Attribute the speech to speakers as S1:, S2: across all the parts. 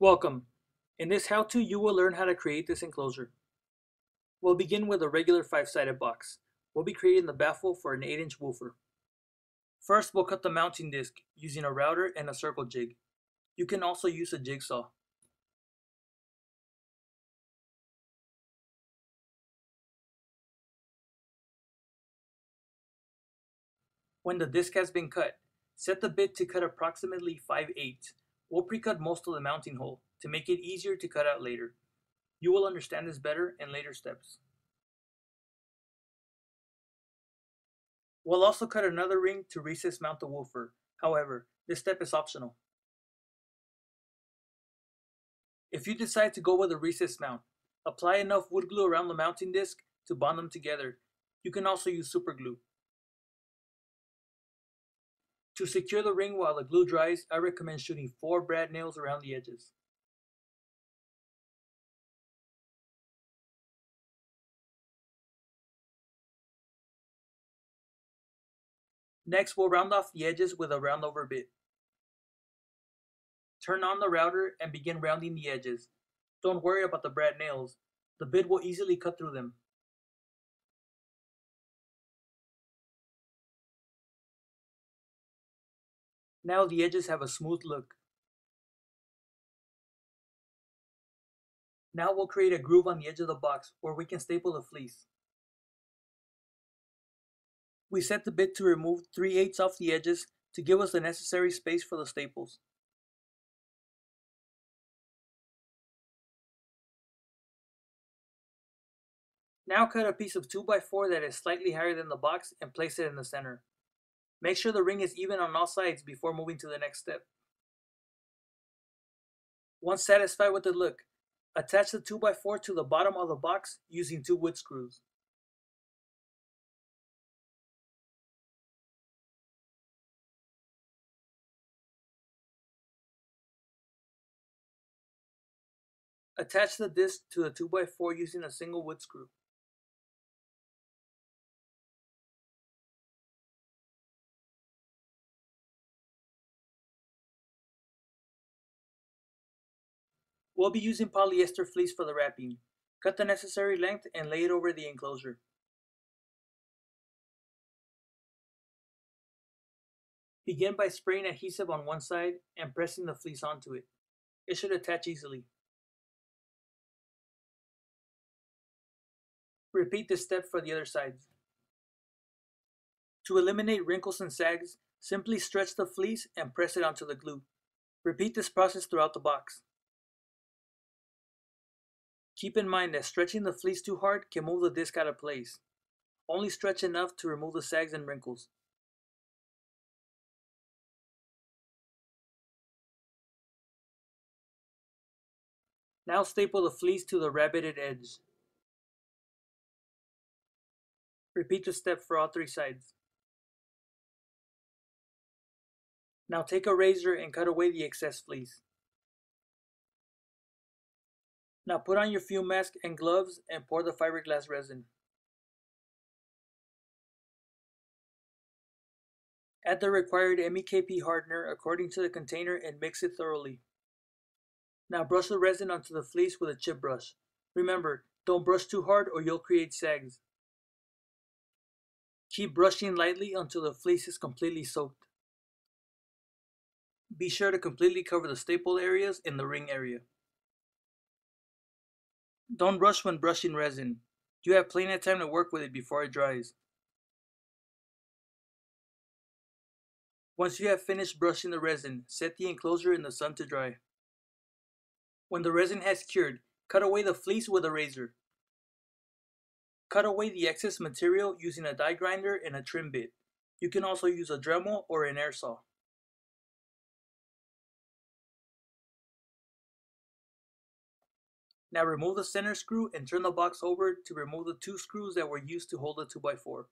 S1: Welcome. In this how-to, you will learn how to create this enclosure. We'll begin with a regular 5-sided box. We'll be creating the baffle for an 8-inch woofer. First, we'll cut the mounting disc using a router and a circle jig. You can also use a jigsaw. When the disc has been cut, set the bit to cut approximately 5/8. We'll pre-cut most of the mounting hole to make it easier to cut out later. You will understand this better in later steps. We'll also cut another ring to recess mount the woofer. However, this step is optional. If you decide to go with a recess mount, apply enough wood glue around the mounting disc to bond them together. You can also use super glue. To secure the ring while the glue dries, I recommend shooting 4 brad nails around the edges. Next, we'll round off the edges with a roundover bit. Turn on the router and begin rounding the edges. Don't worry about the brad nails. The bit will easily cut through them. Now the edges have a smooth look. Now we'll create a groove on the edge of the box where we can staple the fleece. We set the bit to remove 3/8 off the edges to give us the necessary space for the staples. Now cut a piece of 2x4 that is slightly higher than the box and place it in the center. Make sure the ring is even on all sides before moving to the next step. Once satisfied with the look, attach the 2x4 to the bottom of the box using 2 wood screws. Attach the disc to the 2x4 using a single wood screw. We'll be using polyester fleece for the wrapping. Cut the necessary length and lay it over the enclosure. Begin by spraying adhesive on one side and pressing the fleece onto it. It should attach easily. Repeat this step for the other sides. To eliminate wrinkles and sags, simply stretch the fleece and press it onto the glue. Repeat this process throughout the box. Keep in mind that stretching the fleece too hard can move the disc out of place. Only stretch enough to remove the sags and wrinkles. Now staple the fleece to the rabbited edge. Repeat the step for all 3 sides. Now take a razor and cut away the excess fleece. Now put on your fume mask and gloves and pour the fiberglass resin. Add the required MEKP hardener according to the container and mix it thoroughly. Now brush the resin onto the fleece with a chip brush. Remember, don't brush too hard or you'll create sags. Keep brushing lightly until the fleece is completely soaked. Be sure to completely cover the staple areas in the ring area. Don't rush when brushing resin. You have plenty of time to work with it before it dries. Once you have finished brushing the resin, set the enclosure in the sun to dry. When the resin has cured, cut away the fleece with a razor. Cut away the excess material using a die grinder and a trim bit. You can also use a Dremel or an air saw. Now remove the center screw and turn the box over to remove the 2 screws that were used to hold the 2x4.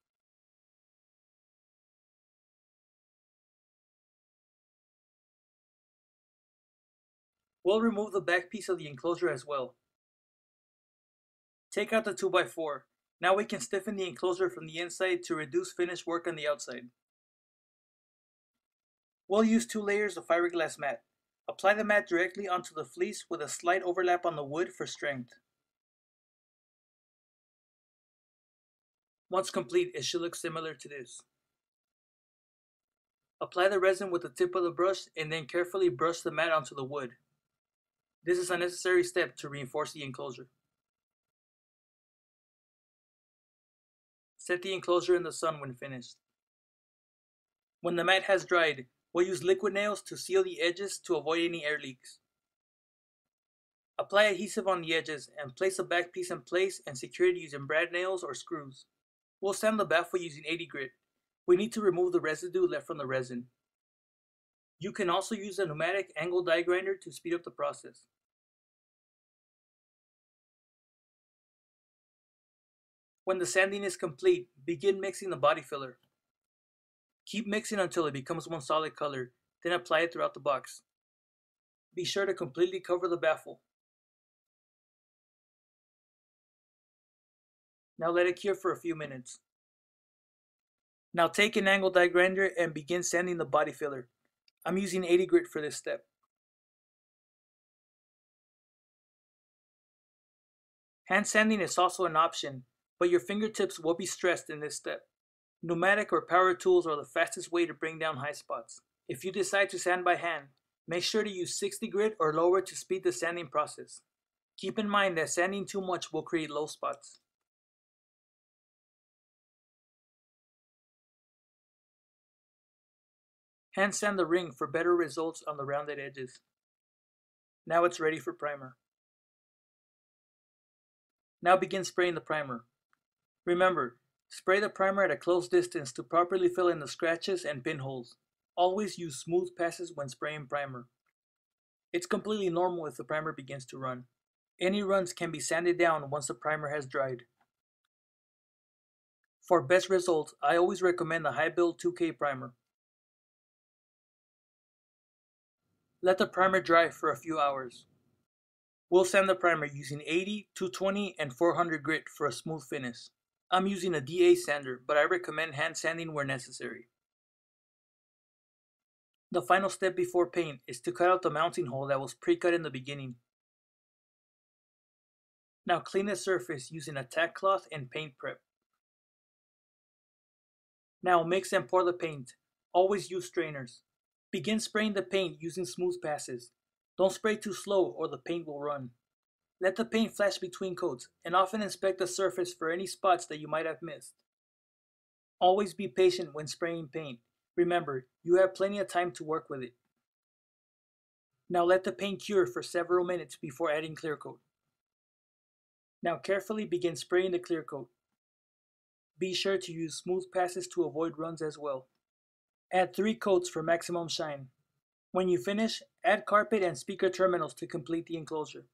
S1: We'll remove the back piece of the enclosure as well. Take out the 2x4. Now we can stiffen the enclosure from the inside to reduce finished work on the outside. We'll use 2 layers of fiberglass mat. Apply the mat directly onto the fleece with a slight overlap on the wood for strength. Once complete, it should look similar to this. Apply the resin with the tip of the brush and then carefully brush the mat onto the wood. This is a necessary step to reinforce the enclosure. Set the enclosure in the sun when finished. When the mat has dried, we'll use liquid nails to seal the edges to avoid any air leaks. Apply adhesive on the edges and place the back piece in place and secure it using brad nails or screws. We'll sand the baffle using 80 grit. We need to remove the residue left from the resin. You can also use a pneumatic angle die grinder to speed up the process. When the sanding is complete, begin mixing the body filler. Keep mixing until it becomes one solid color, then apply it throughout the box. Be sure to completely cover the baffle. Now let it cure for a few minutes. Now take an angle die grinder and begin sanding the body filler. I'm using 80 grit for this step. Hand sanding is also an option, but your fingertips will be stressed in this step. Pneumatic or power tools are the fastest way to bring down high spots. If you decide to sand by hand, make sure to use 60 grit or lower to speed the sanding process. Keep in mind that sanding too much will create low spots. Hand sand the ring for better results on the rounded edges. Now it's ready for primer. Now begin spraying the primer. Remember, spray the primer at a close distance to properly fill in the scratches and pinholes. Always use smooth passes when spraying primer. It's completely normal if the primer begins to run. Any runs can be sanded down once the primer has dried. For best results, I always recommend the High Build 2K primer. Let the primer dry for a few hours. We'll sand the primer using 80, 220, and 400 grit for a smooth finish. I'm using a DA sander, but I recommend hand sanding where necessary. The final step before paint is to cut out the mounting hole that was pre-cut in the beginning. Now clean the surface using a tack cloth and paint prep. Now mix and pour the paint. Always use strainers. Begin spraying the paint using smooth passes. Don't spray too slow or the paint will run. Let the paint flash between coats and often inspect the surface for any spots that you might have missed. Always be patient when spraying paint. Remember, you have plenty of time to work with it. Now let the paint cure for several minutes before adding clear coat. Now carefully begin spraying the clear coat. Be sure to use smooth passes to avoid runs as well. Add 3 coats for maximum shine. When you finish, add carpet and speaker terminals to complete the enclosure.